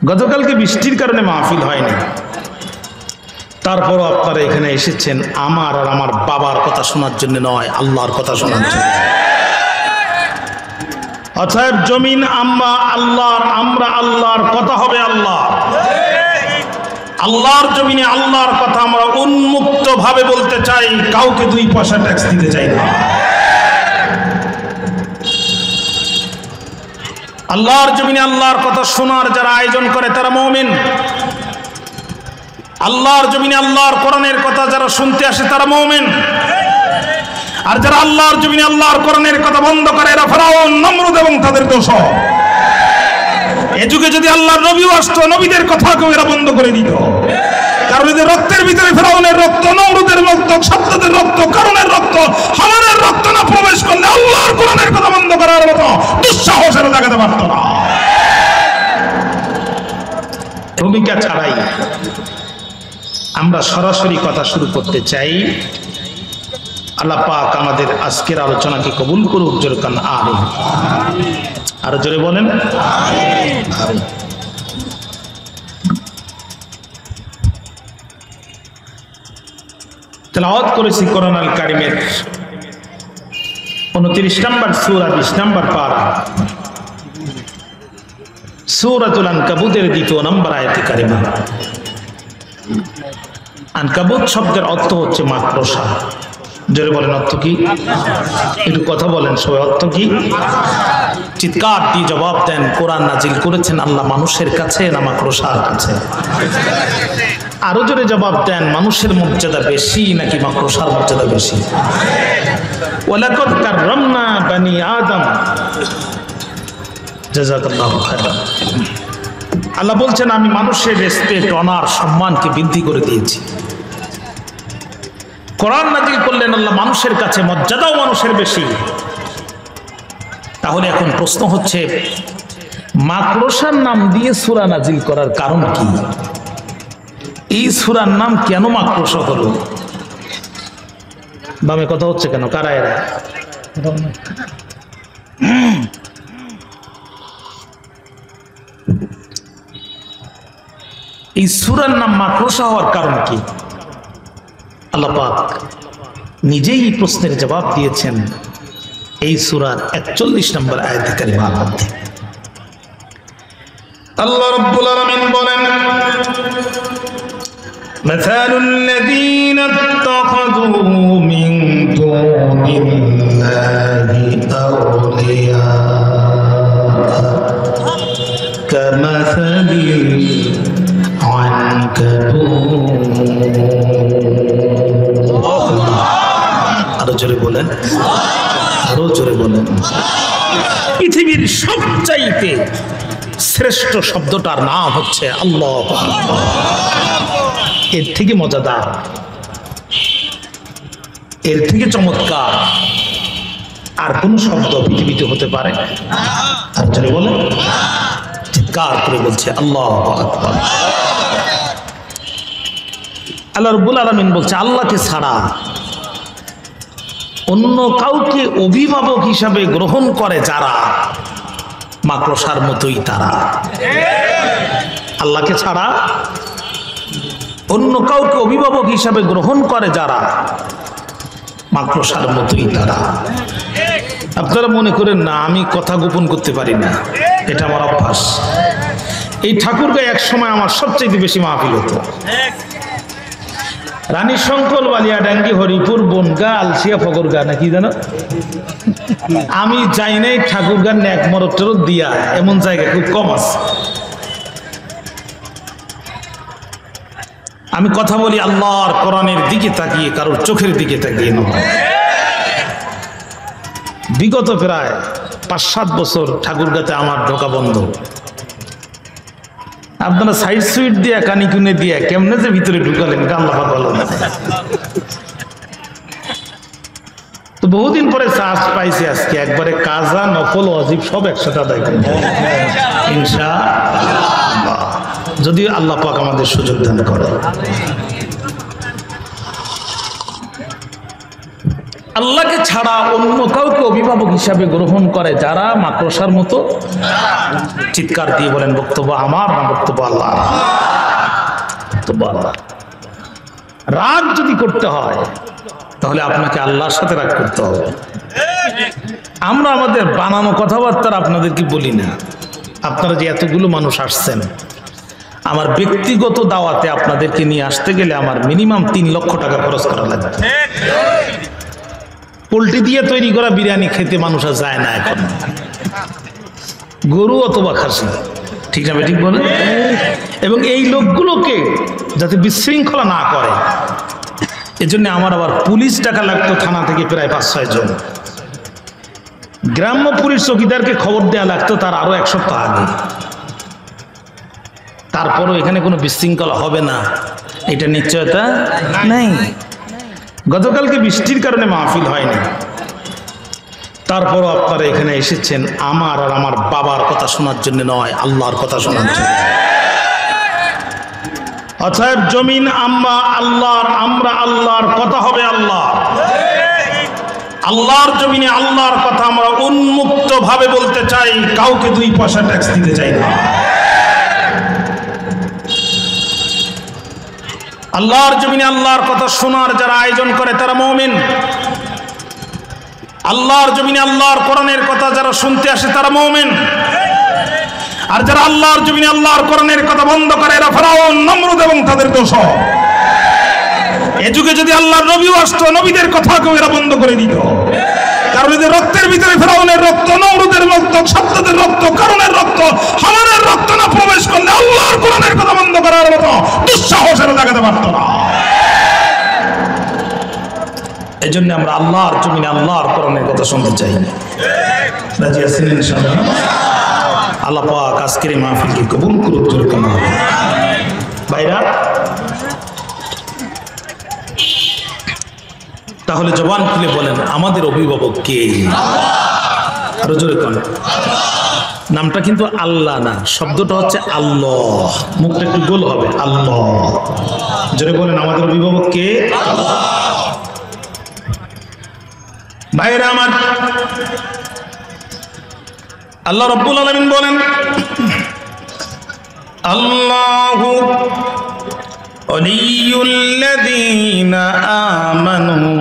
গতকালকে বৃষ্টির কারণে মাহফিল হয়নি, তারপরও আপনারা এখানে এসেছেন আমার আর আমার বাবার কথা শোনার জন্য নয়, আল্লাহর কথা শোনার জন্য। অতএব জমিন আমরা আল্লাহর কথা হবে আল্লাহর জমিনে আল্লাহর কথা আমরা উন্মুক্ত ভাবে বলতে চাই, কাউকে 2 পয়সা ট্যাক্স দিতে চাই না। আল্লাহর জমিনে আল্লাহর কথা শোনার যারা আয়োজন করে তারা মুমিন। আল্লাহর জমিনে আল্লাহর কোরআনের কথা যারা শুনতে আসে তারা মুমিন। আর যারা আল্লাহর জমিনে আল্লাহর কোরআনের কথা বন্ধ করে এরা ফেরাউন, নমরুদ এবং তাদের দোসর। এ যুগে যদি আল্লাহর নবীও আসতো, নবীদের কথাকেও এরা বন্ধ করে দিত। কারণ এদের রক্তের ভিতরে ফেরাউনের রক্ত, নমরুদের রক্ত, সাদ্দাদের রক্ত, কারণের রক্ত, হামানের রক্ত না প্রবেশ করলে আল্লাহর কোরআনের কথা বন্ধ করার মতো দুঃসাহস এরা দেখাতে পারত না। ভূমিকা ছাড়াই আমরা সরাসরি কথা শুরু করতে চাই। আল্লাহ পাক আমাদের আজকের আলোচনাকে কবুল করুক। জোরে কান আমিন। আরো জোরে বলেন আমিন। তেলাওয়াত করেছি কোরআন আল কারীমের 29 নম্বর সূরা 20 নম্বর পারা সূরাতুল আনকাবুতের 2 নম্বর আয়াতে কারিমা। আনকাবুত শব্দের অর্থ হচ্ছে মাকড়সা। জোরে বলেন অর্থ কি? একটু কথা বলেন সবাই, অর্থ কি? চিৎকার দিয়ে জবাব দেন। কোরআন নাজিল করেছেন আল্লাহ মানুষের কাছে না মাকড়সার কাছে? আরো জোরে জবাব দেন, মানুষের মর্যাদা বেশি নাকি মাকড়সার মর্যাদা বেশি? ওয়ালাকাদ কাররামনা বানি আদম। জাযাকাল্লাহু খায়রান। আল্লাহ বলছেন আমি মানুষের রেসপেক্ট, অনার, সম্মানকে বৃদ্ধি করে দিয়েছি। কোরআন নাজিল করলেন আল্লাহ মানুষের কাছে, মর্যাদাও মানুষের বেশি। তাহলে এখন প্রশ্ন হচ্ছে মাকড়সার নাম দিয়ে সূরা নাজিল করার কারণ কি? এই সূরার নাম কেন মাকড়সা হলো? বামে কথা হচ্ছে কেন? কারা এরা? এই সূরার নাম মাকড়সা হওয়ার কারণ কি? আল্লাহ পাক নিজেই এই প্রশ্নের জবাব দিয়েছেন এই সূরার 41 নম্বর আয়াতে কারিমার মধ্যে। আল্লাহ রাব্বুল আলামিন বলেন মাসালুল লাযীনা ইত্তাখাযু মিন দুনিল্লাহি আউলিয়া কামাসালিল আরো জোরে বলেন, আরো জোরে বলেন। পৃথিবীর সবচাইতে শ্রেষ্ঠ শব্দটার নাম হচ্ছে আল্লাহ। এর থেকে মজাদার, এর থেকে চমৎকার আর কোন শব্দ পৃথিবীতে হতে পারে? আর জোরে বলেন, চিৎকার করে বলছে আল্লাহু আকবার। আল্লাহ রাব্বুল আলামিন বলছে আল্লাহকে ছাড়া অন্য কাউকে অভিভাবক হিসাবে গ্রহণ করে যারা, মাকড়সার মতোই তারা। আল্লাহকে ছাড়া অন্য কাউকে অভিভাবক হিসাবে গ্রহণ করে যারা, মাকড়সার মতোই তারা। আপনারা মনে করেন না আমি কথা গোপন করতে পারি না, এটা আমার অভ্যাস। এই ঠাকুরগাঁয়ে এক সময় আমার সবচেয়ে বেশি মাহফিল হতো। রানী শঙ্কল, বালিয়াডাঙ্গি, হরিপুর, বনগা, আলসিয়া, ফগরগা নাকি জানো, আমি যাই নাই ঠাকুরগাঁর ন্যাক মরদ টরদ দিয়া, এমন জায়গা খুব কম আছে। আমি কথা বলি আল্লাহর কোরআনের দিকে তাকিয়ে, কারোর চোখের দিকে তাকিয়ে নয়। বিগত প্রায় 5-7 বছর ঠাকুরগাঁতে আমার ঢোকা বন্ধ। আপনারা সাইড সুইট দিয়া, কানি কুনে দিয়া কেমনে যে ভিতরে ঢুকালেন আল্লাহ পাক ভালো জানে। তো বহুদিন পরে চান্স পাইছি আজকে, একবারে কাজা নফল ওয়াজিব সব একসাথে আদায় করব ইনশাআল্লাহ, যদি আল্লাহ পাক আমাদের সুযোগ দান করে। আল্লাহকে ছাড়া অন্য কাউকে অভিভাবক হিসাবে গ্রহণ করে যারা মাকড়সার মতো, চিৎকার দিয়ে বলেন বক্তব্য আমার না বক্তব্য আল্লাহ? বক্তব্য আল্লাহ। রাগ যদি করতে হয় তাহলে আপনাকে আল্লাহর সাথে রাগ করতে হবে। আমরা আমাদের বানানো কথাবার্তা আপনাদেরকে বলি না। আপনারা যে এতগুলো মানুষ আসছেন, আমার ব্যক্তিগত দাওয়াতে আপনাদেরকে নিয়ে আসতে গেলে আমার মিনিমাম 3 লক্ষ টাকা খরচ করা লাগবে। পোল্ট্রি দিয়ে তৈরি করা বিরিয়ানি খেতে মানুষ আর যায় না এখন, গরু অথবা খাসি, ঠিক না ঠিক বলে? এবং এই লোকগুলোকে যাতে বিশৃঙ্খলা না করে এজন্য আমার আবার পুলিশ টাকা লাগতো থানা থেকে প্রায় 5-6 জন। গ্রাম্য পুলিশ চৌকিদারকে খবর দেওয়া লাগতো তার আরো 1 সপ্তাহ আগে। তারপরও এখানে কোনো বিশৃঙ্খলা হবে না এটা নিশ্চয়তা নেই। গতকালকে বৃষ্টির কারণে মাহফিল হয়নি, তারপরও আপনারা এখানে এসেছেন আমার আর আমার বাবার কথা শোনার জন্য নয়, আল্লাহর কথা শোনার জন্য। অতএব জমিন আমরা আল্লাহর কথা হবে আল্লাহ। আল্লাহর জমিনে আল্লাহর কথা আমরা উন্মুক্ত ভাবে বলতে চাই, কাউকে 2 পয়সা ট্যাক্স দিতে চাই না। আল্লাহর জমিনে আল্লাহর কথা শোনার যারা আয়োজন করে তারা মুমিন। আল্লাহর জমিনে আল্লাহর কোরআনের কথা যারা শুনতে আসে তারা মুমিন। আর যারা আল্লাহর জমিনে আল্লাহর কোরআনের কথা বন্ধ করে এরা ফেরাউন, নমরুদ এবং তাদের দোসর। এই যুগে যদি আল্লাহর নবীও আসতো, নবীদের কথাকেও এরা বন্ধ করে দিত। কারণ এদের রক্তের ভিতরে ফেরাউনের রক্ত, নমরুদের রক্ত, সাদ্দাদের রক্ত, কারণের রক্ত, হামানের রক্ত না প্রবেশ করলে আল্লাহর কোরআনের কথা বন্ধ করার মতো দুঃসাহসের দেখাতে পারত না। এই জন্য আমরা আল্লাহর জমিনে আল্লাহর কোরআনের কথা শুনতে চাই। রাজি আছেন ইনশাআল্লাহ? আল্লাহ পাক আজকের এই মাহফিলকে কবুল করুন। ভাইরা, তাহলে জবান খুলে বলেন আমাদের অভিভাবক কে? আরো জোরে কোন? নামটা কিন্তু আল্লাহ না, শব্দটা হচ্ছে আল্লাহ। মুখটা একটু গোল হবে, আল্লাহ। জোরে বলেন আমাদের অভিভাবক কে? ভাইরা আমার, আল্লাহ রাব্বুল আলামিন বলেন আল্লাহু ওয়ালিয়ুল্লাযীনা আমানু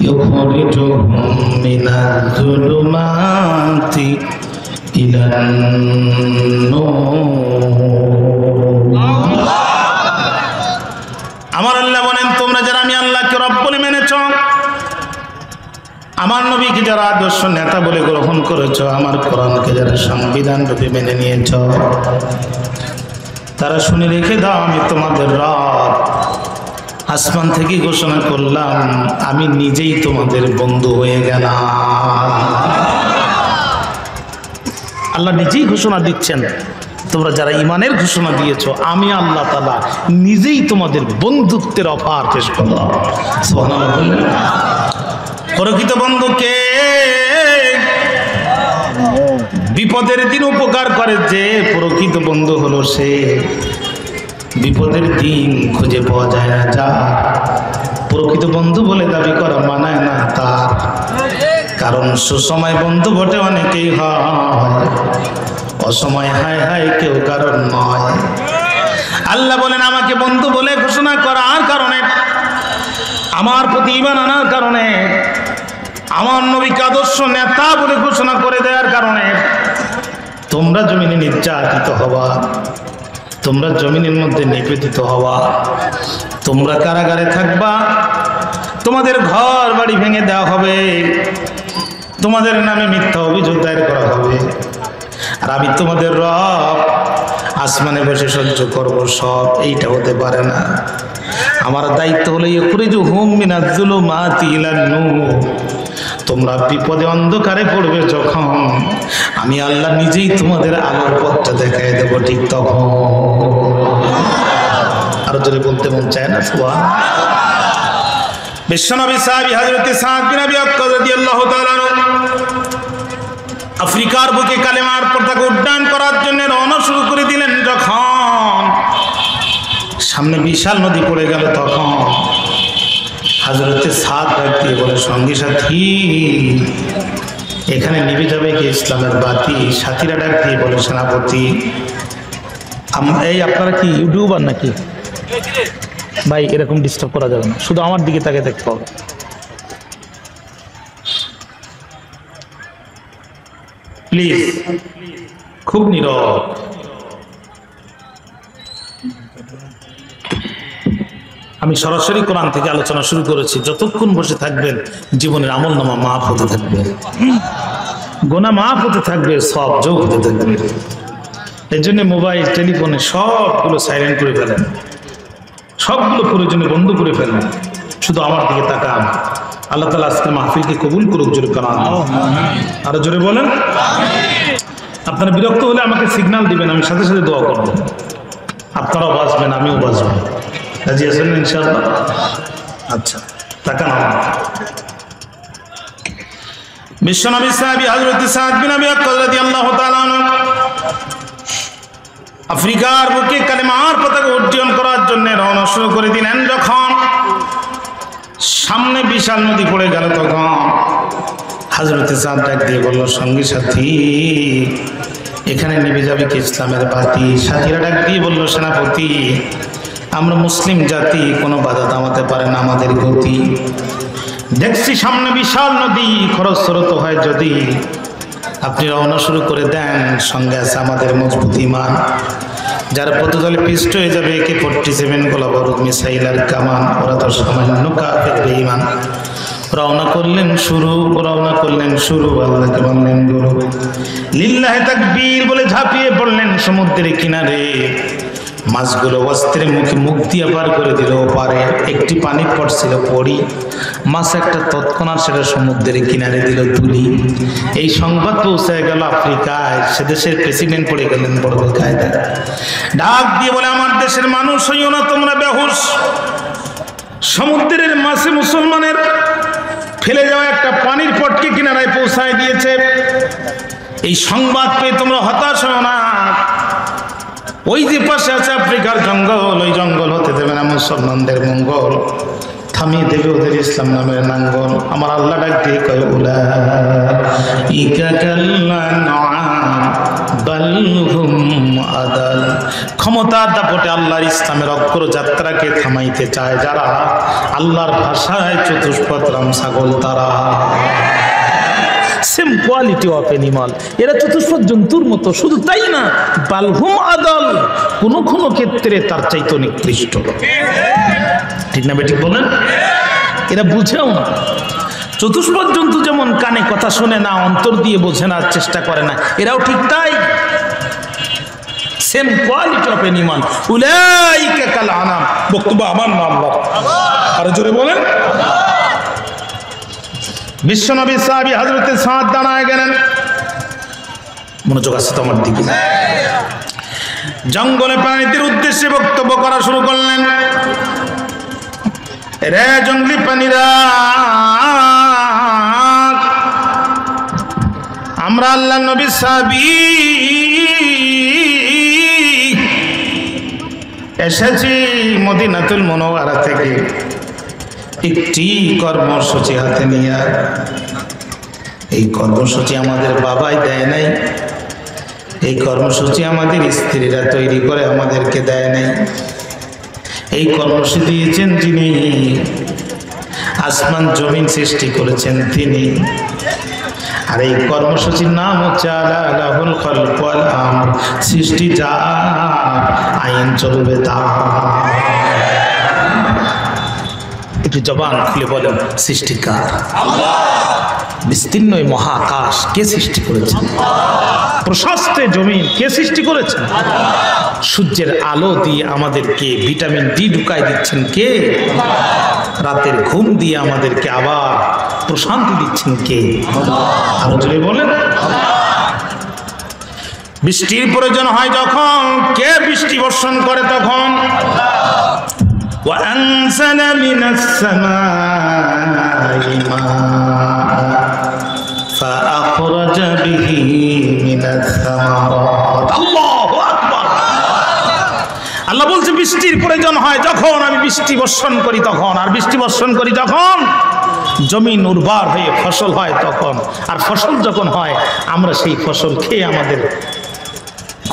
ইউখরিজুহুম মিনাজ-জুলুমাতি ইলান-নূর। আমার আল্লাহ বলেন তোমরা যারা আমি আল্লাহকে রব বলে মেনেছ, আমার নবীকে যারা আদর্শ নেতা বলে গ্রহণ করেছ, আমার কোরআনকে যারা সংবিধান রূপে মেনে নিয়েছ, তারা শুনে রেখে দাও আমি তোমাদের রব আসমান থেকে ঘোষণা করলাম আমি নিজেই তোমাদের বন্ধু হয়ে গেলাম। আল্লাহ নিজেই ঘোষণা দিচ্ছেন তোমরা যারা ঈমানের ঘোষণা দিয়েছো আমি আল্লাহ তাআলা নিজেই তোমাদের বন্ধুত্বের অফার পেশ করলাম। সুবহানাল্লাহ। প্রকৃত বন্ধু কে? বিপদের দিন উপকার করে যে প্রকৃত বন্ধু হলো সে বিপদের দিন খুঁজে পাওয়া যায় না যার প্রকৃত বন্ধু বলে দাবি করা মানায় না তার। কারণ সুসময় বন্ধু বটে অনেকেই হয়, অসময় হায় হায় কেউ কারণ নয়। আল্লাহ বলেন আমাকে বন্ধু বলে ঘোষণা করার কারণে, আমার প্রতি ঈমান আনার কারণে, আমার নবীকে আদর্শ নেতা বলে ঘোষণা করে দেওয়ার কারণে তোমরা জমিনে নির্যাতিত হবা, তোমরা জমিনের মধ্যে নিপীড়িত হবা, তোমরা কারাগারে থাকবা, তোমাদের ঘর বাড়ি ভেঙে দেওয়া হবে, তোমাদের নামে মিথ্যা অভিযোগ দায়ের করা হবে। আর আমি তোমাদের রব আসমানে বসে সহ্য করবো সব, এইটা হতে পারে না। আমার দায়িত্ব হলো ইখরিজুহুম মিনাজ-জুলুমাতি ইলান-নূর। তোমরা বিপদে অন্ধকারে পড়বে যখন আমি আল্লাহ নিজেই তোমাদের আলোর পথটা দেখাই দেব, ঠিক তখন। আর যদি বলতে মন চায় না সুবহান। বিশ্বনবী সাহাবী হযরত সাদ বিন আবি ওয়াক্কাস রাদিয়াল্লাহু তাআলা আফ্রিকার বুকে কালেমার পতাকা উড্ডয়ন করার জন্য রওনা শুরু করে দিলেন। যখন সামনে বিশাল নদী পড়ে গেল তখন হযরতে সাদ ডাক দিয়ে বলে, সঙ্গী সাথী এখানে নিভে যাবে কি ইসলামের বাতি? সাথীরা ডাক দিয়ে বলে, সেনাপতি এই আপনারা কি ইউটিউবার নাকি? ভাই এরকম ডিস্টার্ব করা যাবে না, শুধু আমার দিকে তাকে দেখতে হবে। প্লিজ, খুব নীরব। আমি সরাসরি কোরআন থেকে আলোচনা শুরু করেছি। যতক্ষণ বসে থাকবেন জীবনের আমলনামা মাফ হতে থাকবে, গোনা মাফ হতে থাকবে, সব যোগ হতে থাকবে। এই জন্য মোবাইল টেলিফোনে সবগুলো সাইলেন্ট করে ফেলেন, সবগুলো প্রয়োজনে বন্ধ করে ফেলেন, শুধু আমার দিকে তাকান। আল্লাহ তাআলা আজকে মাহফিলকে কবুল করুক। জোরে কালাম আরো জোরে বলেন। আপনারা বিরক্ত হলে আমাকে সিগন্যাল দিবেন, আমি সাথে সাথে দোয়া করব। আপনারাও বাঁচবেন, আমিও বাঁচব। রাজি আছেন ইনশাআল্লাহ? আচ্ছা, তাকান আমার। বিশ্বনবী সাহাবী হযরত সাদ বিন আবি ওয়াক্কাস রাদিয়াল্লাহু তাআলা আনহু আফ্রিকার বুকে কালেমার পতাকা উড্ডীন করার জন্য রওনা শুরু করে দিলেন। যখন সামনে বিশাল নদী পড়ে গেল, তখন হযরত সাদ ডাক দিয়ে বলল, সঙ্গী সাথী এখানে নিভে যাবে কি ইসলামের বাতি? সাথীরা ডাক দিয়ে বলল, সেনাপতি আমরা মুসলিম জাতি, কোনো বাধা থামাতে পারে না আমাদের গতি। দেখছি সামনে বিশাল নদী, খরস্রোত হয় যদি আপনি রওনা শুরু করে দেন, সঙ্গে আছে আমাদের মজবুত ঈমান, যার পদতলে পিষ্ট হয়ে যাবে AK-47 গোলা বারুদ মিসাইল আর কামান। ওরা তো সামান্য কাফের বেঈমান। রওনা করলেন শুরু, আল্লাহকে বললেন গুরু, লিল্লাহি তাকবীর বলে ঝাঁপিয়ে পড়লেন সমুদ্রের কিনারে। মাছগুলো অস্ত্রের মুখে মুখ দিয়ে পার করে দিল ওপারে। একটি পানি পড়ছিল পড়ি, মাছ একটা তৎক্ষণাৎ সেটা সমুদ্রের কিনারে দিল তুলি। এই সংবাদ পৌঁছে গেল আফ্রিকায়। সে দেশের প্রেসিডেন্ট পড়ে গেলেন বড় কায়দা। ডাক দিয়ে বলে, আমার দেশের মানুষ হইও না তোমরা বেহুশ। সমুদ্রের মাছে মুসলমানের ফেলে যাওয়া একটা পানির পটকে কিনারায় পৌঁছায় দিয়েছে। এই সংবাদ পেয়ে তোমরা হতাশ হও না। ওই যে পাশে আছে আফ্রিকার জঙ্গল, ওই জঙ্গল হতে দেবে না মুসলমানদের মঙ্গল, থামিয়ে দেবে ওদের ইসলাম নামের নাঙ্গল। আমার আল্লাহ ডাক দিয়ে কয়, উলাইকা কাল্লানআম বাল হুম আদাল। ক্ষমতার দাপটে আল্লাহর ইসলামের অগ্রযাত্রাকে থামাইতে চায় যারা, আল্লাহর ভাষায় চতুষ্পদ রাম ছাগল তারা। সেম কোয়ালিটি অফ এনিমাল, এরা চতুষ্পদ জন্তুর মতো। শুধু তাই না, বালহুম আদল, কোনো কোনো ক্ষেত্রে তার চাইতে নিকৃষ্ট। ঠিক না বেঠিক বলেন? এরা বুঝেও না। চতুষ্পদ জন্তু যেমন কানে কথা শোনে না, অন্তর দিয়ে বোঝে না, চেষ্টা করে না, এরাও ঠিক তাই। Same quality of animal. উলাইকা কাল আনাম। বক্তব্য আমার না আল্লাহর। আরো জোরে বলেন। বিশ্বনবী সাহাবী হযরত সাদ দাঁড়ায় গেলেন। মনোযোগ আছে তো আমার দিকে? জঙ্গলে প্রাণীদের উদ্দেশ্যে বক্তব্য করা শুরু করলেন। রে জঙ্গলি প্রাণীরা, আমরা আল্লাহর নবী সাহাবী এসেছি মদিনাতুল মুনাওয়ারা থেকে একটি কর্মসূচি হাতে নিয়ে। এই কর্মসূচি আমাদের বাবাই দেয় নাই, এই কর্মসূচি আমাদের স্ত্রীরা তৈরি করে আমাদেরকে দেয় নাই। এই কর্মসূচি দিয়েছেন যিনি, আসমান জমিন সৃষ্টি করেছেন তিনি। আর এই কর্মসূচির নাম হচ্ছে আলা লাহুল খালকু ওয়াল আমর। সৃষ্টি যা, আইন চলবে তা। একটু জবান খুলে বলেন, সৃষ্টিকার আল্লাহ। বিস্তীর্ণ মহাকাশ কে সৃষ্টি করেছেন? প্রশস্ত জমিন কে সৃষ্টি করেছেন? সূর্যের আলো দিয়ে আমাদেরকে ভিটামিন ডি ঢুকাই দিচ্ছেন কে? রাতের ঘুম দিয়ে আমাদেরকে আবার প্রশান্তি দিচ্ছেন কে? আরো জোরে বলেন। বৃষ্টির প্রয়োজন হয় যখন, কে বৃষ্টি বর্ষণ করে তখন? وأنزل من السماء ماء فأخرج به من الثمرات। الله أكبر। আল্লাহ বলছে বৃষ্টির প্রয়োজন হয় যখন আমি বৃষ্টি বর্ষণ করি তখন, আর বৃষ্টি বর্ষণ করি যখন জমিন উর্বর হয়ে ফসল হয় তখন, আর ফসল যখন হয় আমরা সেই ফসল খেয়ে আমাদের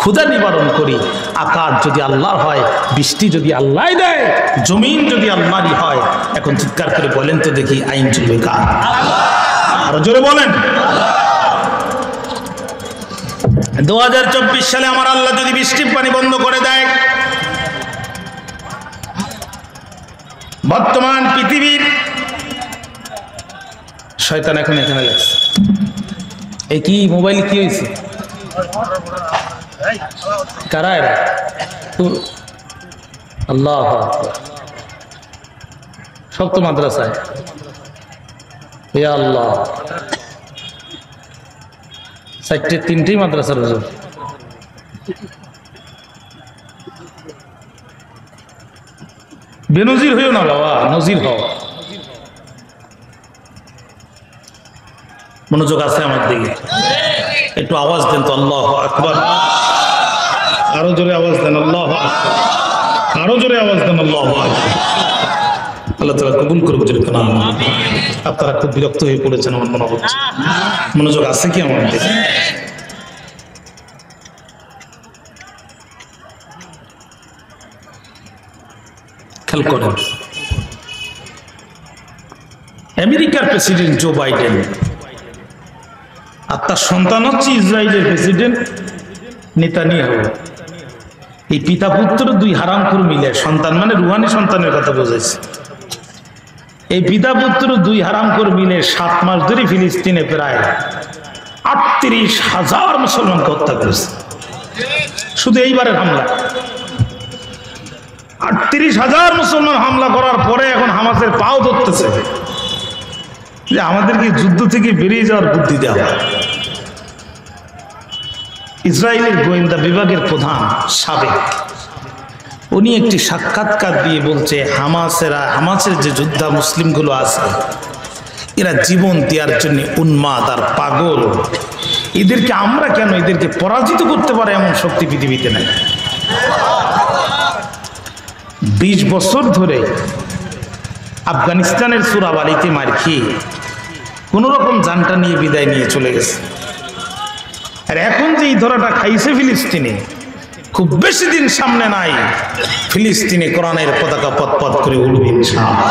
ক্ষুধা নিবারণ করি। আকাশ যদি আল্লাহর হয়, বৃষ্টি যদি আল্লাহ দেয়, জমিন যদি আল্লাহরই হয়, এখন চিৎকার করে বলেন তো দেখি আইন চলবে কার? আরো জোরে বলেন। 2024 সালে আমার আল্লাহ যদি বৃষ্টির পানি বন্ধ করে দেয়, বর্তমান পৃথিবীর শয়তান এখন এখানে লাগছে। এই কি মোবাইল কি হয়েছে? কারা এরা? আল্লাহ সব তো মাদ্রাসায়। হে আল্লাহ, 3টেই মাদ্রাসার হুজুর। বেনজির হইও না বাবা, নজির হও। মনোযোগ আছে আমার দিকে? একটু আওয়াজ দেন তো আল্লাহু আকবার। আরো জোরে আওয়াজ দেন আল্লাহু আকবার। আরো জোরে আওয়াজ দেন আল্লাহু আকবার। আল্লাহ তাআলা কবুল করুক জোরে কান আল্লাহ। আপনারা খুব বিরক্ত হয়ে পড়েছেন আমার মনে হচ্ছে। মনোযোগ আছে কি আমার দিকে? খেয়াল করেন, আমেরিকার প্রেসিডেন্ট জো বাইডেন আর তার সন্তান হচ্ছে ইসরায়েলের প্রেসিডেন্ট নেতানিয়াহু। এই পিতা পুত্র 2 হারামখোর মিলে, সন্তান মানে রুহানি সন্তানের কথা বোঝাইছে। এই পিতা পুত্র 2 হারামখোর মিলে 7 মাস ধরে ফিলিস্তিনে প্রায় 38,000 মুসলমানকে হত্যা করেছে। শুধু এইবারের হামলা 38,000 মুসলমান হামলা করার পরে এখন হামাসের পাও ধরতেছে যে আমাদেরকে যুদ্ধ থেকে বেরিয়ে যাওয়ার বুদ্ধি দেওয়া। ইসরায়েলের গোয়েন্দা বিভাগের প্রধান সাবেক, উনি একটি সাক্ষাৎকার দিয়ে বলছে হামাসের যে যোদ্ধা মুসলিমগুলো আছে এরা জীবন দেওয়ার জন্য উন্মাদ আর পাগল। এদেরকে আমরা কেন এদেরকে পরাজিত করতে পারে এমন শক্তি পৃথিবীতে নাই। 20 বছর ধরে আফগানিস্তানের সুরাবাড়িতে মার খেয়ে কোন রকম জানটা নিয়ে বিদায় নিয়ে চলে গেছে। আর এখন যে এই ধরাটা খাইছে ফিলিস্তিনে, খুব বেশি দিন সামনে নাই, ফিলিস্তিনে কোরআনের পতাকা পথ করে উঠবে ইনশাআল্লাহ।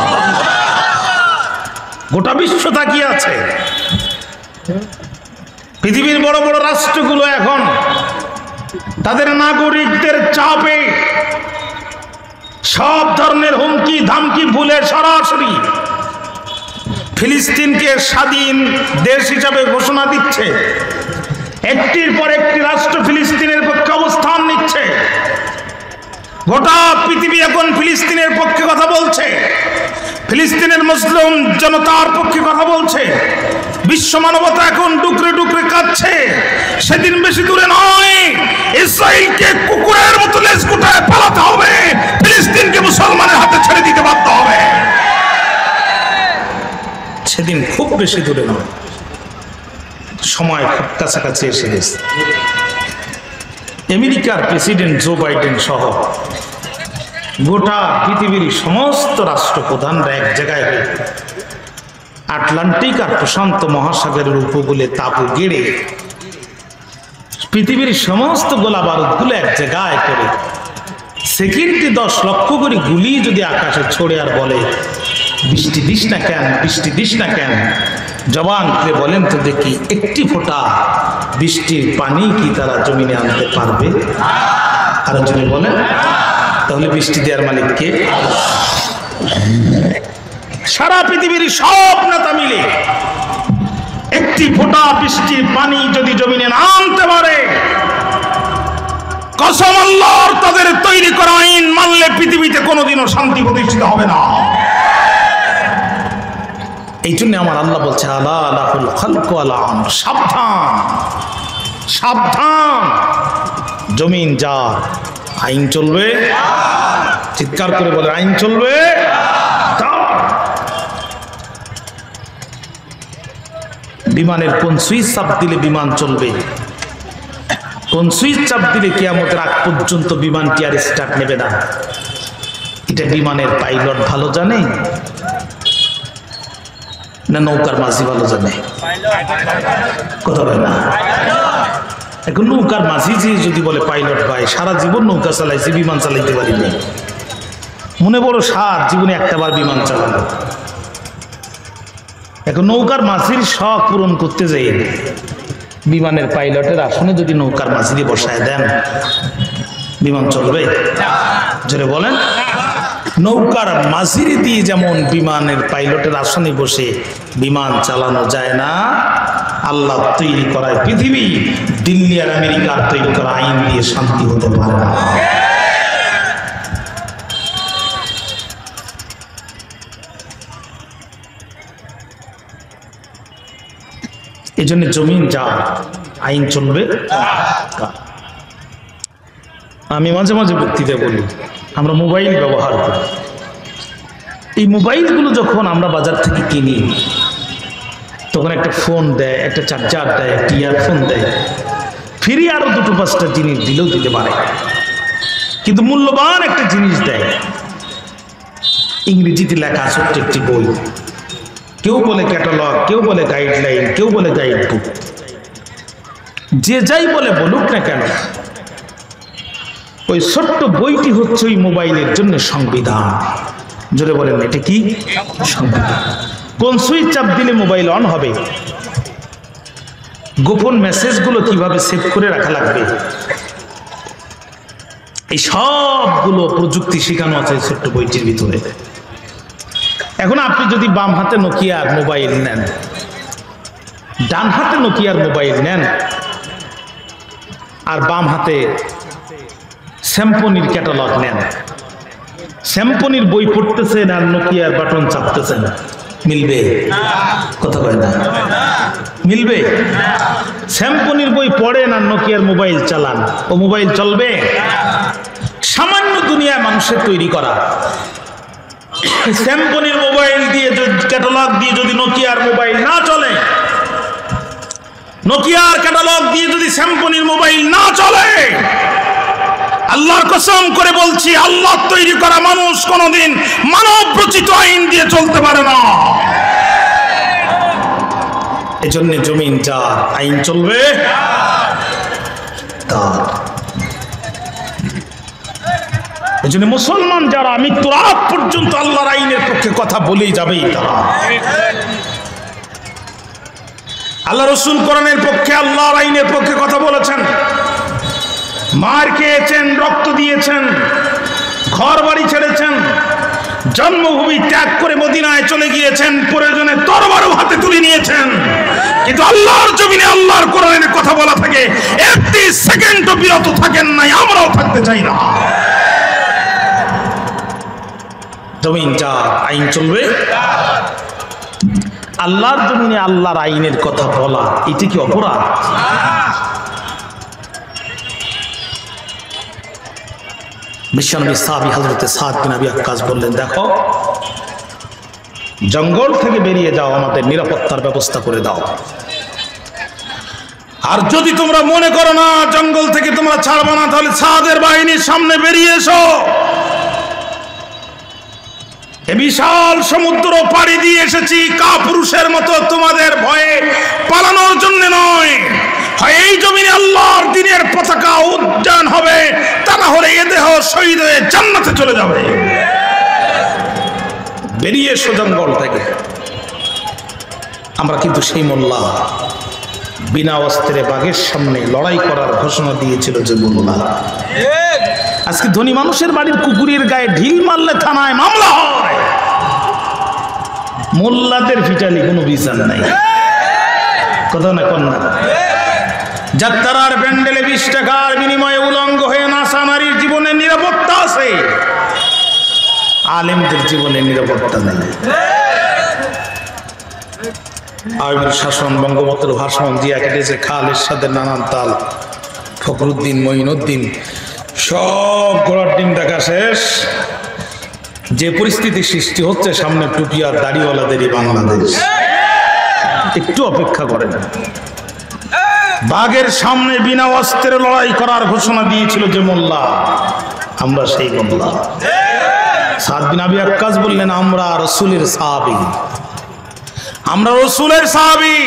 গোটা বিশ্ব তাকিয়ে আছে। পৃথিবীর বড় বড় রাষ্ট্রগুলো এখন তাদের নাগরিকদের চাপে সব ধরনের হুমকি ধামকি ভুলে সরাসরি ফিলিস্তিনকে স্বাধীন দেশ হিসাবে ঘোষণা দিচ্ছে। একটির পর একটি রাষ্ট্র ফিলিস্তিনের পক্ষে অবস্থান নিচ্ছে। গোটা পৃথিবী এখন ফিলিস্তিনের পক্ষে কথা বলছে, ফিলিস্তিনের মুসলিম জনতার পক্ষে কথা বলছে। বিশ্ব মানবতা এখন ডুকরে ডুকরে কাঁদছে। সেদিন বেশি দূরে নয়, ইসরায়েলকে কুকুরের মতো লেজ গুটায় পালাতে হবে, ফিলিস্তিনকে মুসলমানের হাতে ছেড়ে দিতে বাধ্য হবে। সেদিন খুব বেশি দূরে নয়, সময় খুব কাছাকাছি এসে গেছে। আমেরিকার প্রেসিডেন্ট জো বাইডেন সহ গোটা পৃথিবীর সমস্ত রাষ্ট্রপ্রধানরা এক জায়গায় হয়ে আটলান্টিক আর প্রশান্ত মহাসাগরের উপকূলে তাঁবু গেড়ে পৃথিবীর সমস্ত গোলা বারুদগুলো এক জায়গায় করে সেকেন্ডে 10 লক্ষ করে গুলি যদি আকাশে ছড়ে আর বলে বৃষ্টি দিস না কেন, বৃষ্টি দিস না কেন, জবান করে বলেন তো দেখি একটি ফোঁটা বৃষ্টির পানি কি তারা জমিনে আনতে পারবে? আর যদি বলেন তাহলে বৃষ্টি দেওয়ার মালিক কে? সারা পৃথিবীর সব নেতা মিলে একটি ফোঁটা বৃষ্টির পানি যদি জমিনে না আনতে পারে, কসম আল্লাহর, তাদের তৈরি করা আইন মানলে পৃথিবীতে কোনোদিনও শান্তি প্রতিষ্ঠিত হবে না। এই জন্য আমার আল্লাহ বলছে আলা লাহুল খালকু ওয়াল আমর, সাবধান সাবধান, জমিন যা আইন চলবে। চিৎকার করে বলে আইন চলবে। বিমানের কোন সুইচ চাপ দিলে বিমান চলবে, কোন সুইচ চাপ দিলে কিয়ামতের আগ পর্যন্ত বিমানটি আর স্টার্ট নেবে না, এটা বিমানের পাইলট ভালো জানে না নৌকার মাঝি ভালো জানে? কথা বলে না। এখন নৌকার মাঝি যে যদি বলে পাইলট ভাই সারা জীবন নৌকা চালাইছে, বিমান চালাইতে পারিনি, মনে বড় সাত জীবনে একটাবার বিমান চালানো। এখন নৌকার মাঝির শখ পূরণ করতে যাই বিমানের পাইলটের আসনে যদি নৌকার মাঝিরে বসায় দেন, বিমান চলবে? জোরে বলেন। নৌকার মাঝিরে দিয়ে যেমন বিমানের পাইলটের আসনে বসে বিমান চালানো যায় না, আল্লাহ তৈরি করায় পৃথিবী দিল্লি আর আমেরিকার তৈরি করা আইন দিয়ে শান্তি হতে পারে না। এই জন্য জমিন যা আইন চলবে। আমি মাঝে মাঝে বক্তৃতা বলি, আমরা মোবাইল ব্যবহার করি, এই মোবাইলগুলো যখন আমরা বাজার থেকে কিনি তখন একটা ফোন দেয়, একটা চার্জার দেয়, একটা ইয়ারফোন দেয়, ফ্রি আরো দুটো পাঁচটা জিনিস দিলেও দিতে পারে, কিন্তু মূল্যবান একটা জিনিস দেয়, ইংরেজিতে লেখা ছোট্ট একটি বই, কেউ বলে ক্যাটালগ, কেউ বলে গাইডলাইন, কেউ বলে গাইড বুক, যে যাই বলে বলুক না কেন, ওই ছোট্ট বইটি হচ্ছে ওই মোবাইলের জন্য সংবিধান। জোরে বলেন এটা কি সংবিধান? কোন সুইচ চাপ দিলে মোবাইল অন হবে, গোপন মেসেজগুলো কিভাবে সেভ করে রাখা লাগবে, এই সবগুলো প্রযুক্তি শেখানো আছে ছোট্ট বইটির ভিতরে। এখন আপনি যদি বাম হাতে নোকিয়ার মোবাইল নেন, ডান হাতে নোকিয়ার মোবাইল নেন, আর বাম হাতে স্যামসংয়ের ক্যাটালগ নেন, স্যামসংয়ের বই পড়তেছেন আর নোকিয়ার বাটন চাপতেছেন, মিলবে? কথা কয় না, মিলবে? স্যামসংয়ের বই পড়েন আর নোকিয়ার মোবাইল চালান, ও মোবাইল চলবে? সামান্য দুনিয়ায় মানুষের তৈরি করা স্যামসংয়ের মোবাইল দিয়ে ক্যাটালগ দিয়ে যদি নোকিয়ার মোবাইল না চলে, নোকিয়ার ক্যাটালগ দিয়ে যদি স্যামসংয়ের মোবাইল না চলে, আল্লাহর কসম করে বলছি, আল্লাহ তৈরি করা মানুষ কোনোদিন মানব রচিত আইন দিয়ে চলতে পারে না। এজন্য জমিন যার, আইন চলবে তার। এজন্য মুসলমান যারা মৃত্যুর আগ পর্যন্ত আল্লাহর আইনের পক্ষে কথা বলেই যাবেই তারা। আল্লাহ রাসূল কোরআনের পক্ষে, আল্লাহর আইনের পক্ষে কথা বলেছেন, মার খেয়েছেন, রক্ত দিয়েছেন, ঘর বাড়ি ছেড়েছেন, জন্মভূমি ত্যাগ করে মদিনায় চলে গিয়েছেন, প্রয়োজনে তরবারও হাতে তুলে নিয়েছেন, কিন্তু আল্লাহর জমিনে আল্লাহর কোরআনের কথা বলা থেকে একটি সেকেন্ডও বিরত থাকেন নাই, আমরাও থাকতে চাই না। জমিন যা, আইন চলবে। আল্লাহর জমিনে আল্লাহর আইনের কথা বলা এটি কি অপরাধ? বিশ্বনবী সাহাবী হযরত সাদ বিন আবি ওয়াক্কাস বললেন, দেখো জঙ্গল থেকে বেরিয়ে যাও, আমাদের নিরাপত্তার ব্যবস্থা করে দাও, আর যদি তোমরা মনে করো না জঙ্গল থেকে তোমরা ছাড়বে না, তাহলে সাদের বাহিনীর সামনে বেরিয়ে এসো, এ বিশাল সমুদ্র পাড়ি দিয়ে এসেছি কাপুরুষের মতো তোমাদের ভয়ে পালানোর জন্য নয়, হয় এই জমিনে আল্লাহর দ্বীনের পতাকা উড্ডয়ন হবে, তা না হলে এ দেহ শহীদ হয়ে জান্নাতে চলে যাবে। বেরিয়ে এসো জঙ্গল থেকে। আমরা কিন্তু সেই মোল্লা বিনা অস্ত্রে বাঘের সামনে লড়াই করার ঘোষণা দিয়েছিল যে মোল্লা, আজকে ধনী মানুষের বাড়ির কুকুরের গায়ে ঢিল মারলে থানায় মামলা হয়, মোল্লাদের ফিটালি কোনো বিচার নাই। কথা না কন্যা, যাত্রার প্যান্ডেলে 20 টাকার বিনিময়ে উলঙ্গ হয়ে নাসা নারীর জীবনের নিরাপত্তা আছে, আলেমদের জীবনে নিরাপত্তা নেই। আইনের শাসন, বঙ্গবন্ধুর ভাষণ, জিয়া কেটেছে খাল, এরশাদের নানান তাল, ফখরুদ্দিন, মঈনুদ্দিন, সব ঘোড়ার ডিম দেখা শেষ। যে পরিস্থিতি সৃষ্টি হচ্ছে সামনে টুপি আর দাড়িওয়ালাদেরই বাংলাদেশ, একটু অপেক্ষা করেন। বাঘের সামনে বিনা অস্ত্রে লড়াই করার ঘোষণা দিয়েছিল যে মোল্লা, আমরা সেই মোল্লা। সাদ বিন আবি ওয়াক্কাস বললেন, আমরা রাসূলের সাহাবী, আমরা রাসূলের সাহাবী।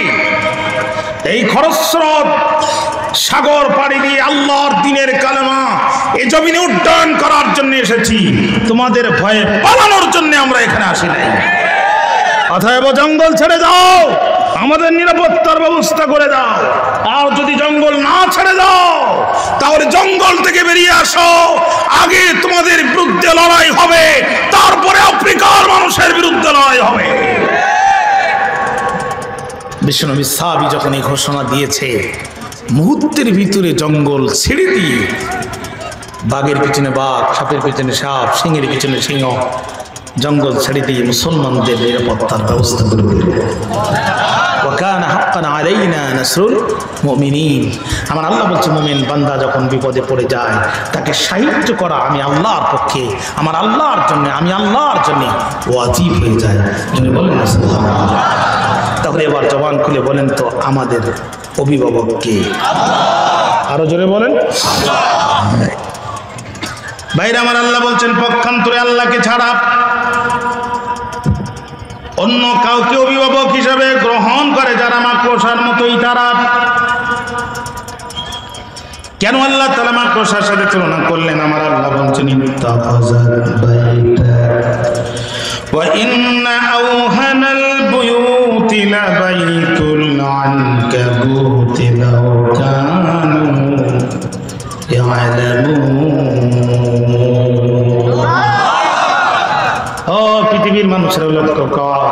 এই খরস্রোত সাগর পাড়ি দিয়ে আল্লাহর দ্বীনের কালেমা এই জমিনে উড্ডয়ন করার জন্য এসেছি, তোমাদের ভয়ে পালানোর জন্য আমরা এখানে আসি নাই। অতএব জঙ্গল ছেড়ে দাও, আমাদের নিরাপত্তার ব্যবস্থা করে দাও। আর যদি জঙ্গল না ছেড়ে দাও তাহলে জঙ্গল থেকে বেরিয়ে আসো, আগে তোমাদের বিরুদ্ধে লড়াই হবে, তারপরে আফ্রিকার মানুষের বিরুদ্ধে লড়াই হবে। বিশ্বনবী সাহাবী যখন এই ঘোষণা দিয়েছে, মুহূর্তের ভিতরে জঙ্গল ছেড়ে দিয়ে বাঘের পিছনে বাঘ, সাপের পিছনে সাপ, সিংহের পিছনে সিংহ, জঙ্গল ছেড়ে দিয়ে মুসলমানদের নিরাপত্তার ব্যবস্থা করে দিল। ওয়াকানা হাক্কান আলাইনা নাসরুল মুমিনিন। আমার আল্লাহ বলছে, মুমিন বান্দা যখন বিপদে পড়ে যায় তাকে সাহায্য করা আমি আল্লাহর পক্ষে, আমার আল্লাহর জন্য, আমি আল্লাহর জন্য ওয়াজিব হয়ে যায়। তুমি বলেন না সুবহানাল্লাহ। তাহলে এবার জবান খুলে বলেন তো, আমাদের অভিভাবক কে? আরো জোরে বলেন। ভাইরা আমার, আল্লাহ বলছেন পক্ষান্তরে আল্লাহকে ছাড়া অন্য কাউকে অভিভাবক হিসাবে গ্রহণ করে যারা মাকড়সার মতোই তারা। কেন আল্লাহ তাআলা মাকড়সার সাথে তুলনা করলেন? আমার আল্লাহ বলছেন, ওয়া ইন্না আওহানাল বুয়ুতি লাবাইতুল আনকাবুতি লাও কানু ইয়ালামুন। ও পৃথিবীর মানুষেরা লক্ষ্য কর,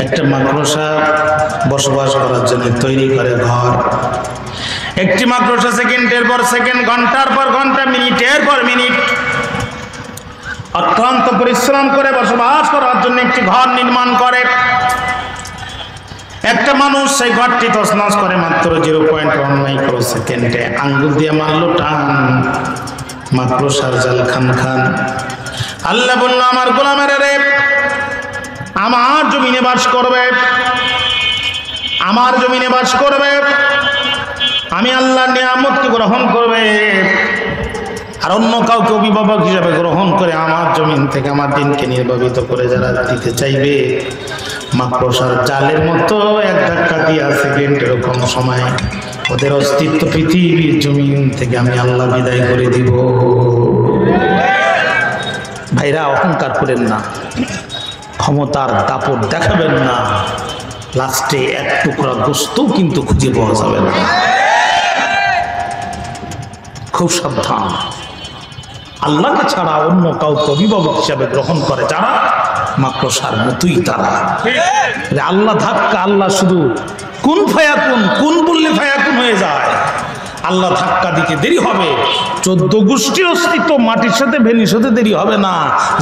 একটা মাকড়সা বসবাস করার জন্য তৈরি করে ঘর। একটি মাকড়সা সেকেন্ডের পর সেকেন্ড, ঘন্টার পর ঘন্টা, মিনিটের পর মিনিট অত্যন্ত পরিশ্রম করে বসবাস করার জন্য একটি ঘর নির্মাণ করে। একটা মানুষ সেই ঘরটি তছনছ করে মাত্র 0.1 মাইক্রো সেকেন্ডে। আঙ্গুল দিয়ে মারলো টান, মাকড়সার জাল খান খান। আল্লাহ বলল, আমার গোলামেরা রে, আমার জমিনে বাস করবে, আমার জমিনে বাস করবে, আমি আল্লাহর নিয়ামতকে গ্রহণ করবে। আর অন্য কাউকে অভিভাবক হিসাবে গ্রহণ করে আমার জমিন থেকে আমার দিনকে নির্বাপিত করে যারা দিতে চাইবে, মাকড়সার জালের মতো এক ধাক্কা দিয়ে সেকেন্ড এরকম সময় ওদের অস্তিত্ব পৃথিবীর জমিন থেকে আমি আল্লাহ বিদায় করে দিব। ভাইরা, অহংকার করেন না, ক্ষমতার দাপট দেখাবেন না, লাস্টে এক টুকরা গোস্তও কিন্তু খুঁজে পাওয়া যাবে না। খুব সাবধান। আল্লাহকে ছাড়া অন্য কাউকে অভিভাবক হিসাবে গ্রহণ করে যারা, মাকড়সার মতোই তারা। আল্লাহ ধাক্কা, আল্লাহ শুধু কোন ফায়াকুন, কোন বললে ফায়াকুন হয়ে যায়। আল্লাহ ধাক্কা দিতে দেরি হবে, 14 গোষ্ঠীর অস্তিত্ব মাটির সাথে ভেনির সাথে দেরি হবে না।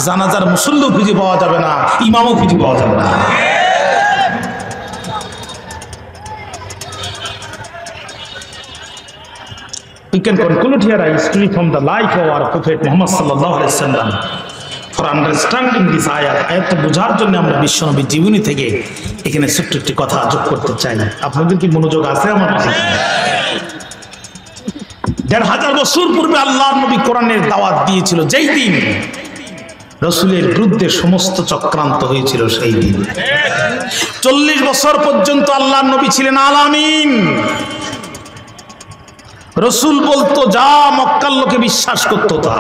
জানাজার মুসল্লিও খুঁজে পাওয়া যাবে না, ইমামও খুঁজে পাওয়া যাবে না। We can conclude here a history from the life of our Prophet Muhammad sallallahu alaihi wasallam. For understanding this ayat, ayat বোঝার জন্য আমরা বিশ্বনবীর জীবনী থেকে এখানে ছোট্ট একটি কথা যোগ করতে চাই। আপনাদের কি মনোযোগ আছে আমার কাছে? 1500 বছর পূর্বে আল্লাহর নবী কোরআনের দাওয়াত দিয়েছিল যেই দিন, রাসূলের বিরুদ্ধে সমস্ত চক্রান্ত হয়েছিল সেই দিন। 40 বছর পর্যন্ত আল্লাহর নবী ছিলেন আল আমিন। রসুল বলতো যা, মক্কার লোকে বিশ্বাস করতো তা।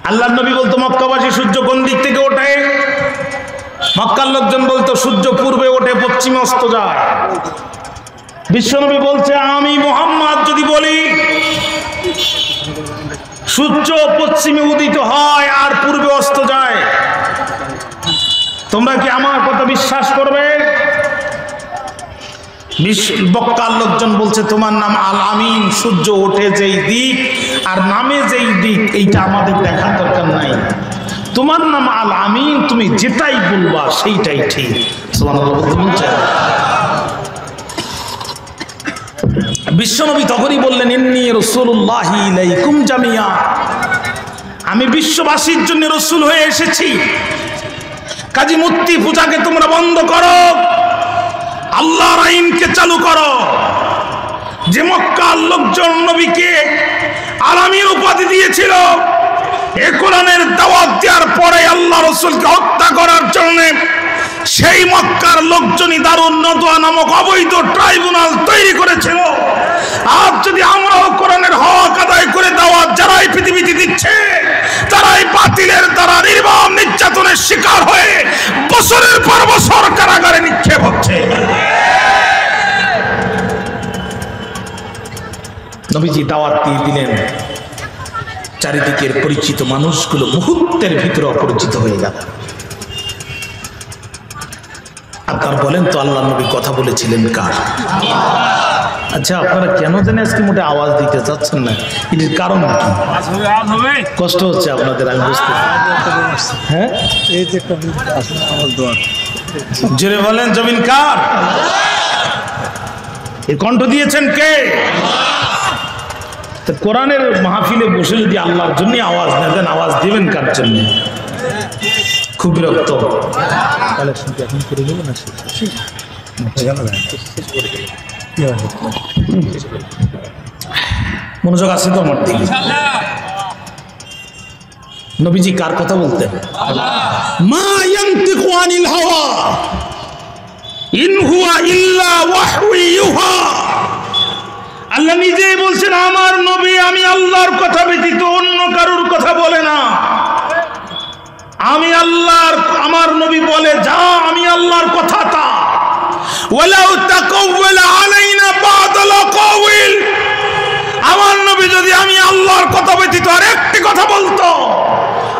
আল্লাহর নবী বলতো মক্কাবাসী সূর্য কোন দিক থেকে ওঠে, মক্কার লোকজন বলতো সূর্য পূর্বে ওঠে, পশ্চিমে অস্ত যায়। বিশ্বনবী বলছে, আমি মুহাম্মদ যদি বলি সূর্য পশ্চিমে উদিত হয় আর পূর্বে অস্ত যায়, তোমরা কি আমার কথা বিশ্বাস করবে? মক্কার লোকজন বলছে, তোমার নাম আল আমিন, সূর্য ওঠে যেই দিক আর নামে যেই দিক এইটা আমাদের দেখার দরকার নাই, তোমার নাম আল আমিন, তুমি যেটাই বলবা সেইটাই ঠিক। বিশ্বনবী তখনই বললেন, ইন্নী রাসূলুল্লাহি ইলাইকুম জামিয়া, আমি বিশ্ববাসীর জন্য রসুল হয়ে এসেছি। কাজী মূর্তি পূজাকে তোমরা বন্ধ করো, আল্লাহর আইনকে চালু করো। যে মক্কার লোকজন নবীকে আলামীর উপাধি দিয়েছিল, এ কোরআনের দাওয়াত দেওয়ার পরে আল্লাহ রাসূলকে হত্যা করার জন্য সেই মক্কার লোকজনই দারুন নদওয়া নামক অবৈধ ট্রাইব্যুনাল তৈরি করেছিল। আজ যদি আমরাও কোরআনের হক আদায় করে দাওয়াত যারাই পৃথিবীতে দিচ্ছে, তারাই বাতিলের দ্বারা নির্মম নির্যাতনের শিকার হয়ে বছরের পর বছর কারাগারে নিক্ষেপ হচ্ছে। নবীজি দাওয়াত দিয়ে দিলেন, চারিদিকের পরিচিত মানুষগুলো মুহূর্তের ভিতরে অপরিচিত হয়ে গেল। আপনার বলেন তো আল্লাহ নবী কথা বলেছিলেন কার? আচ্ছা, আপনারা কেন জানি আজকে মোটে আওয়াজ দিতে চাচ্ছেন না, এর কারণ কি? কষ্ট হচ্ছে আপনাদের, আমি বুঝতে। হ্যাঁ, এই যে জোরে বলেন, জমিন কার? এর কণ্ঠ দিয়েছেন কে? কোরআনের মাহফিলে বসে যদি আল্লাহর জন্য আওয়াজ না দেন, আওয়াজ দিবেন কার জন্য? খুব বিরক্ত। মনোযোগ আছে তো আমার দিকে? নবীজি কার কথা বলতেন? মা ইয়ানতিকু আনিল হাওয়া ইন হুয়া ইল্লা ওয়াহয়ু ইউহা। আল্লাহ নিজেই বলছেন, আমার নবী আমি আল্লাহর কথা ব্যতীত অন্য কারোর কথা বলে না। আমি আল্লাহর, আমার নবী বলে যা আমি আল্লাহর কথা তা। ওয়ালাউ তাকাওয়ালা আলাইনা বাদাল কাওয়িল, আমার নবী যদি আমি আল্লাহর কথা ব্যতীত আর একটি কথা বলতো,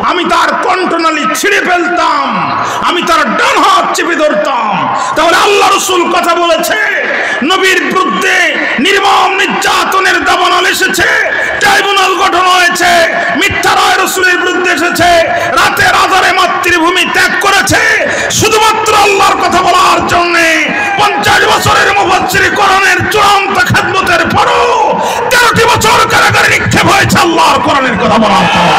আমি তার কণ্ঠনালী ছিঁড়ে ফেলতাম, আমি তার ডান হাত চেপে ধরতাম। তাহলে আল্লাহ রাসূল কথা বলেছে, নবীর বিরুদ্ধে নির্মম নির্যাতনের দাবানল এসেছে, ট্রাইব্যুনাল গঠন হয়েছে, মিথ্যা রায় রাসূলের বিরুদ্ধে এসেছে, রাতের আধারে মাতৃভূমি ত্যাগ করেছে শুধুমাত্র আল্লাহর কথা বলার জন্য। 50 বছরের মুফাসসির কোরআনের চূড়ান্ত খেদমতের পরও 13টি বছর কারাগারে নিক্ষেপ হয়েছে আল্লাহর কোরআনের কথা বলার জন্য।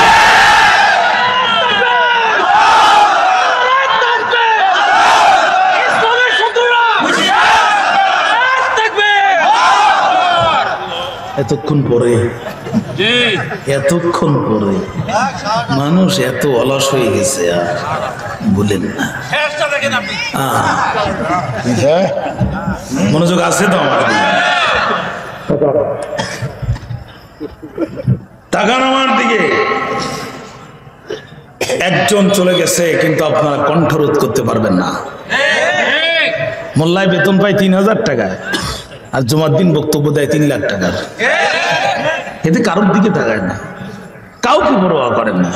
এতক্ষণ পরে মানুষ এত অলস হয়ে গেছে, আর বলেন না। মনোযোগ আছে তো আমার? তাকান আমার দিকে। একজন চলে গেছে, কিন্তু আপনারা কণ্ঠরোধ করতে পারবেন না। মোল্লায় বেতন পায় 3000 টাকা, আর জুমার দিন বক্তব্য দেয় 3 লাখ টাকার। এতে কারোর দিকে তাকায় না, কাউকে পরোয়া করেন না।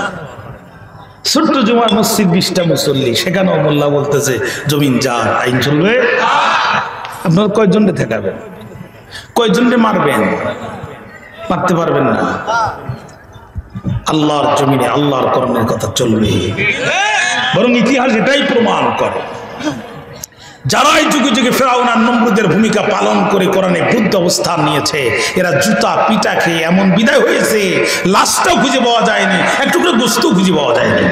ছোট্ট জুমার মসজিদ, 20টা মুসল্লি, সেখানেও মোল্লা বলতেছে জমিন যা আইন চলবে। আপনারা কয়জনকে ঠেকাবেন? কয়জনকে মারবেন? মারতে পারবেন না। আল্লাহর জমিনে আল্লাহর কোরআনের কথা চলবে। বরং ইতিহাস এটাই প্রমাণ করে, যারাই যুগে যুগে ফেরাউন আর নমরুদের ভূমিকা পালন করে কোরআনে বুদ্ধ অবস্থান নিয়েছে, এরা জুতা পিটা খেয়ে এমন বিদায় হয়েছে, লাশটাও খুঁজে পাওয়া যায়নি, একটু করে গোশতও খুঁজে পাওয়া যায়নি।